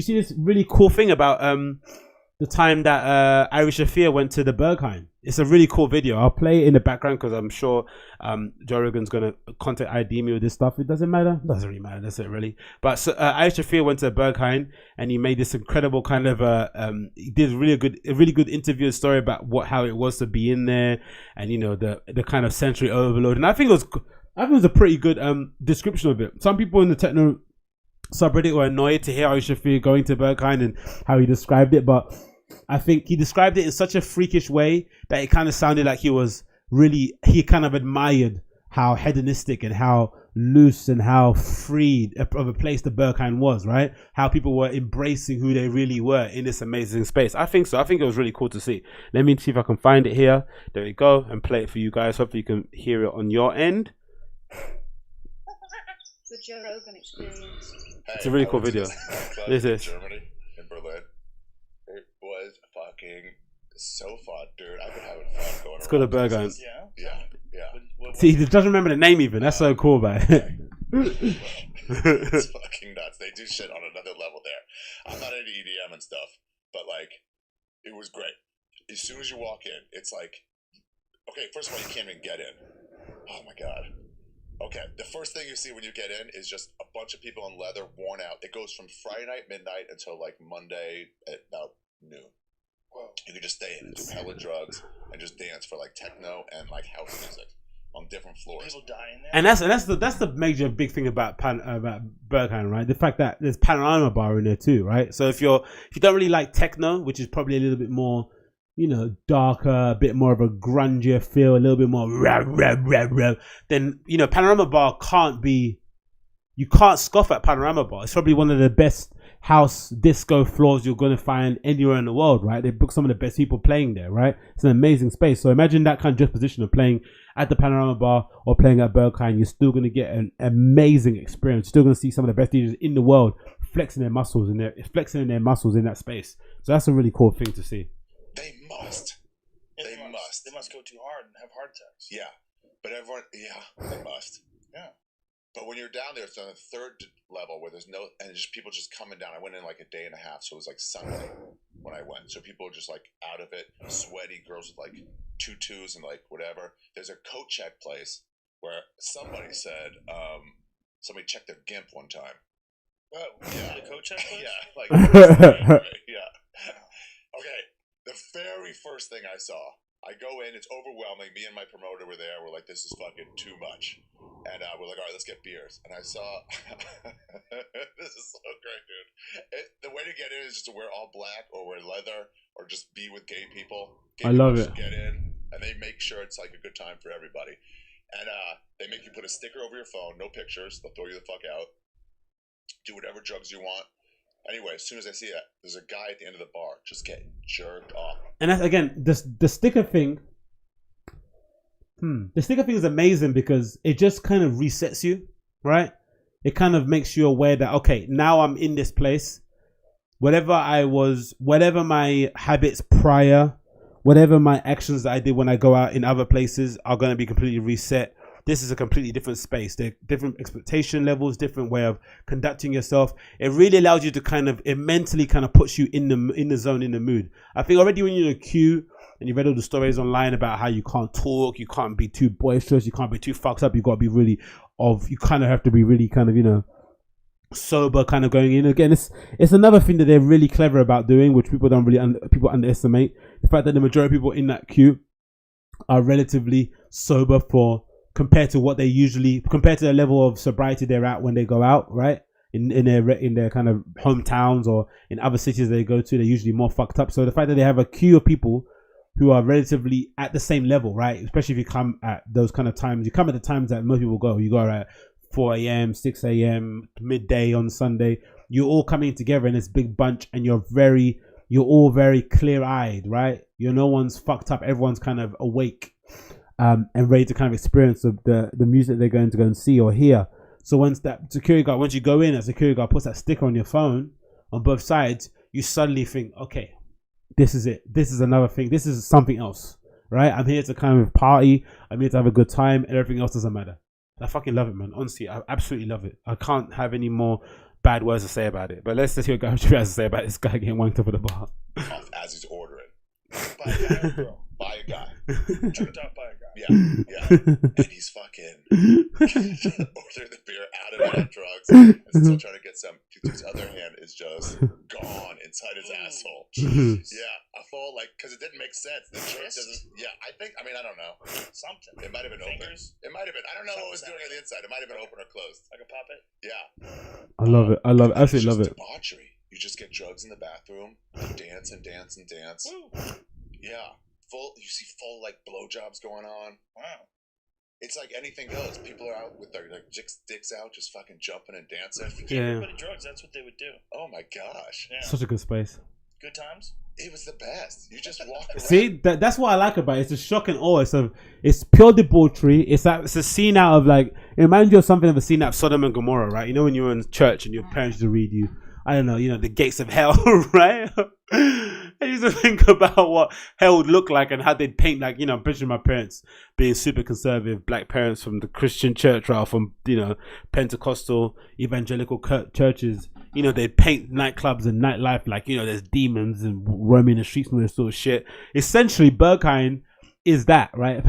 You see this really cool thing about the time that Irish Shaffir went to the Berghain. It's a really cool video. I'll play it in the background because I'm sure Joe Rogan's going to contact ID me with this stuff. It doesn't matter. It doesn't really matter. That's it, really. But so, Irish Shaffir went to Berghain and he made this incredible kind of he did a really good interview and story about how it was to be in there, and you know the kind of sensory overload. And I think it was a pretty good description of it. Some people in the techno subreddit were annoyed to hear Irish Shaffir going to Berghain and how he described it, but I think he described it in such a freakish way that it kind of sounded like he kind of admired how hedonistic and how loose and how free of a place the Berghain was, right? How people were embracing who they really were in this amazing space. I think so. I think it was really cool to see. Let me see if I can find it here. There we go, and play it for you guys. Hopefully you can hear it on your end. The Joe Rogan experience. It's a really cool video. This is Germany, in Berlin. It was fucking so fun, dude. I've been having fun going. It's called a Berghain. Yeah. See, he doesn't remember the name even. That's so cool, man. It's fucking nuts. They do shit on another level there. I'm not into EDM and stuff, but like, it was great. As soon as you walk in, it's like, okay, first of all, you can't even get in. Oh my god. Okay, the first thing you see when you get in is just a bunch of people in leather, worn out. It goes from Friday night, midnight, until like Monday at about noon. You can just stay in and do hella drugs and just dance for like techno and like house music on different floors. People die in there. And that's the major big thing about Berghain, right? The fact that there's Panorama bar in there too, right? So if you don't really like techno, which is probably a little bit more, you know, darker, a bit more of a grungier feel, a little bit more then, you know, Panorama bar you can't scoff at Panorama bar. It's probably one of the best house disco floors you're going to find anywhere in the world, right? They book some of the best people playing there, right? It's an amazing space. So imagine that kind of juxtaposition of playing at the Panorama bar or playing at Berghain. You're still going to get an amazing experience. You're still going to see some of the best DJs in the world flexing their muscles in that space. So that's a really cool thing to see. They must. They must go too hard and have heart attacks. Yeah, but everyone, they must. Yeah. But when you're down there, it's on the third level where there's no, and just people just coming down. I went in like a day and a half, so it was like Sunday when I went. So people are just like out of it, sweaty girls with like tutus and like whatever. There's a coat check place where somebody said, somebody checked their gimp one time. Well, yeah. The coat check place? Yeah, like, yeah. Okay, the very first thing I saw, I go in, it's overwhelming. Me and my promoter were there. We're like, this is fucking too much. And we're like, all right, let's get beers. And I saw, this is so great, dude. The way to get in is just to wear all black or wear leather or just be with gay people. I love it. Get in, and they make sure it's like a good time for everybody. And they make you put a sticker over your phone, no pictures. They'll throw you the fuck out. Do whatever drugs you want. Anyway, as soon as I see that, there's a guy at the end of the bar just getting jerked off. And that's, again, the sticker thing. The sticker thing is amazing because it just kind of resets you, right? It kind of makes you aware that, okay, now I'm in this place. Whatever my habits prior, whatever my actions that I did when I go out in other places are going to be completely reset. This is a completely different space. There are different expectation levels, different way of conducting yourself. It really allows you to it mentally kind of puts you in the zone, in the mood. I think already when you're in a queue and you read all the stories online about how you can't talk, you can't be too boisterous, you can't be too fucked up, you got to be really you kind of have to be really kind of, you know, sober kind of going in. Again, it's another thing that they're really clever about doing, which people don't really people underestimate. The fact that the majority of people in that queue are relatively sober compared to the level of sobriety they're at when they go out, right? In their kind of hometowns or in other cities they go to, they're usually more fucked up. So the fact that they have a queue of people who are relatively at the same level, right? Especially if you come at those kind of times, you come at the times that most people go. You go at 4 a.m., 6 a.m., midday on Sunday. You're all coming together in this big bunch, and you're all very clear-eyed, right? No one's fucked up. Everyone's kind of awake. And ready to kind of experience the music they're going to go and see or hear. So once you go in, a security guard puts that sticker on your phone on both sides, you suddenly think, okay, this is it. This is another thing. This is something else, right? I'm here to kind of party. I'm here to have a good time, and everything else doesn't matter. I fucking love it, man. Honestly, I absolutely love it. I can't have any more bad words to say about it. But let's just hear what Gary has to say about this guy getting wanked up at the bar. Off as he's ordering. By a guy or girl? By a guy. Jerked off by a guy. Yeah. And he's fucking ordering the beer out of it on drugs and still trying to get some. His other hand is just gone inside his asshole. Yeah. A full, like, because it didn't make sense. The drink doesn't. Yeah. I don't know. Something. It might have been Fingers? open. It might have been. I don't know what it was doing on the inside. It might have been open or closed. Like a puppet? Yeah. I love it. I love it. And Absolutely it's love just it. debauchery. You just get drugs in the bathroom, and dance and dance and dance. Woo. Yeah. You see full, like, blowjobs going on. Wow. It's like anything goes. People are out with their like dicks out, just fucking jumping and dancing. If you gave Yeah. everybody drugs, that's what they would do. Oh my gosh. Yeah. Such a good space. Good times? It was the best. You just walk around. See, that's what I like about it. It's a shock and awe. It's pure debauchery. It's a scene out of, like, it reminds you of something of a scene out of Sodom and Gomorrah, right? You know, when you were in church and your parents used to read you, I don't know, the gates of hell, right? I used to think about what hell would look like and how they'd paint, like, I'm picturing my parents being super conservative black parents from the Christian church, right? From, Pentecostal evangelical churches. They'd paint nightclubs and nightlife like, there's demons and roaming the streets and all this sort of shit. Essentially, Berghain is that, right?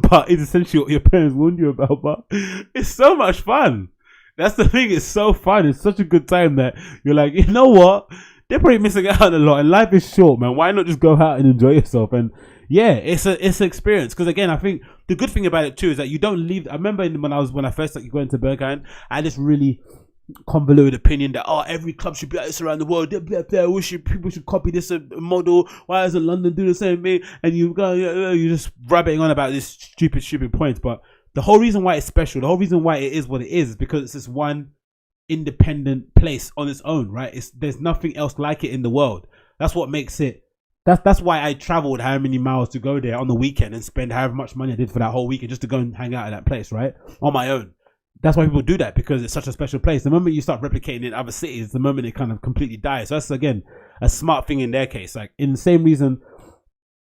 But it's essentially what your parents warned you about, but it's so much fun. That's the thing. It's so fun. It's such a good time that you're like, you know what? They're probably missing out a lot. And life is short, man. Why not just go out and enjoy yourself? And yeah, it's an experience. Because again, I think the good thing about it too is that you don't leave. I remember when I first started going to Berghain, I had this really convoluted opinion that every club should be like this around the world. People should copy this model. Why doesn't London do the same thing? And you're just rabbiting on about this stupid points. But the whole reason why it's special, the whole reason why it is what it is because it's this one independent place on its own, right? There's nothing else like it in the world. That's what makes it. That's why I traveled how many miles to go there on the weekend and spend however much money I did for that whole weekend just to go and hang out at that place, right? On my own. That's why people do that, because it's such a special place. The moment you start replicating it in other cities, the moment it kind of completely dies. So that's, again, a smart thing in their case. Like, in the same reason,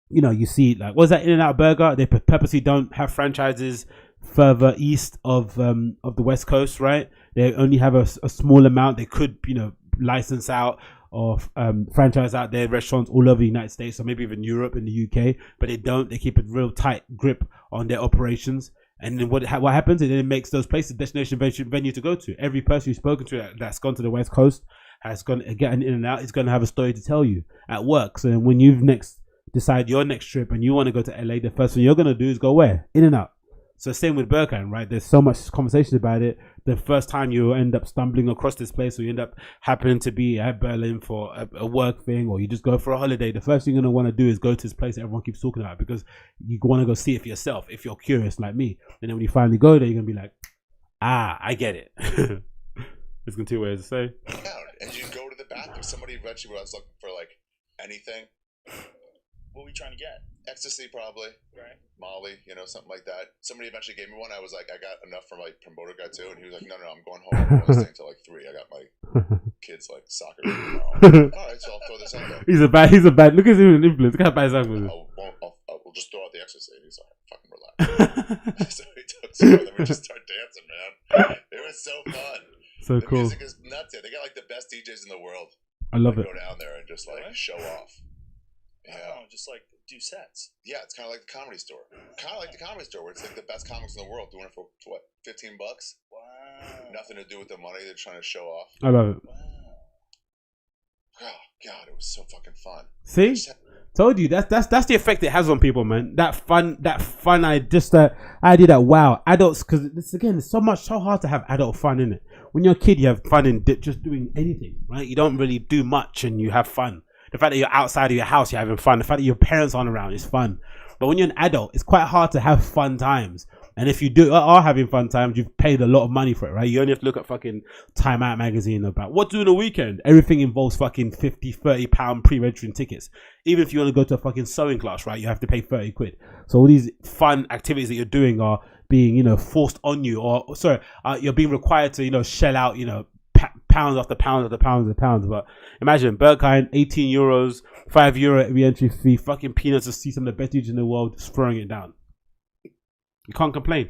you see, like, what's that In-N-Out Burger? They purposely don't have franchises further east of the West Coast, right? They only have a small amount. They could, license out or franchise out their restaurants all over the United States or maybe even Europe and the UK, but they don't. They keep a real tight grip on their operations. And then what happens? It then makes those places destination venue to go to. Every person you've spoken to that's gone to the West Coast has gone to get an In-N-Out. Is going to have a story to tell you at work. So when you've decide your next trip and you want to go to LA, the first thing you're going to do is go where? In-N-Out. So same with Berghain, right? There's so much conversation about it. The first time you end up stumbling across this place, or you end up happening to be at Berlin for a work thing, or you just go for a holiday, the first thing you're going to want to do is go to this place that everyone keeps talking about, because you want to go see it for yourself if you're curious like me. And then when you finally go there, you're going to be like, I get it. There's going to be two ways to say. And you go to the bathroom. Somebody eventually, when I was looking for like anything, What were you trying to get? ecstasy probably. Right. Molly, something like that. Somebody eventually gave me one. I was like, I got enough for my promoter guy too, and he was like, no, I'm going home. I'm only staying till like 3. I got my kids like soccer game tomorrow. All right, so I'll throw this out there. He's a bad. Look at him, an influence. Look how bad his influence. We'll just throw out the ecstasy. And he's like, fucking relax. So he took some, and then we just start dancing, man. It was so fun. So the cool. music is nuts. They got like the best DJs in the world. I love it. Go down there and just like show off. Yeah. Just like do sets. Yeah, it's kind of like the Comedy Store. Where it's like the best comics in the world doing it for what, $15? Wow. Nothing to do with the money. They're trying to show off. I love it. Wow. Oh God, it was so fucking fun. See, told you that's the effect it has on people, man. That fun. Idea that wow, adults, because it's so hard to have adult fun in it. When you're a kid, you have fun in just doing anything, right? You don't really do much and you have fun. The fact that you're outside of your house, you're having fun. The fact that your parents aren't around is fun. But when you're an adult, it's quite hard to have fun times. And if you are having fun times, you've paid a lot of money for it, right? You only have to look at fucking Time Out magazine about what to do on the weekend. Everything involves fucking 50, 30 pound pre-registering tickets. Even if you want to go to a fucking sewing class, right? You have to pay 30 quid. So all these fun activities that you're doing are being, forced on you, you're being required to, shell out, pounds after pounds after pounds after pounds. But imagine Berghain, €18, €5 re-entry fee, fucking peanuts to see some of the best DJs in the world, just throwing it down. You can't complain.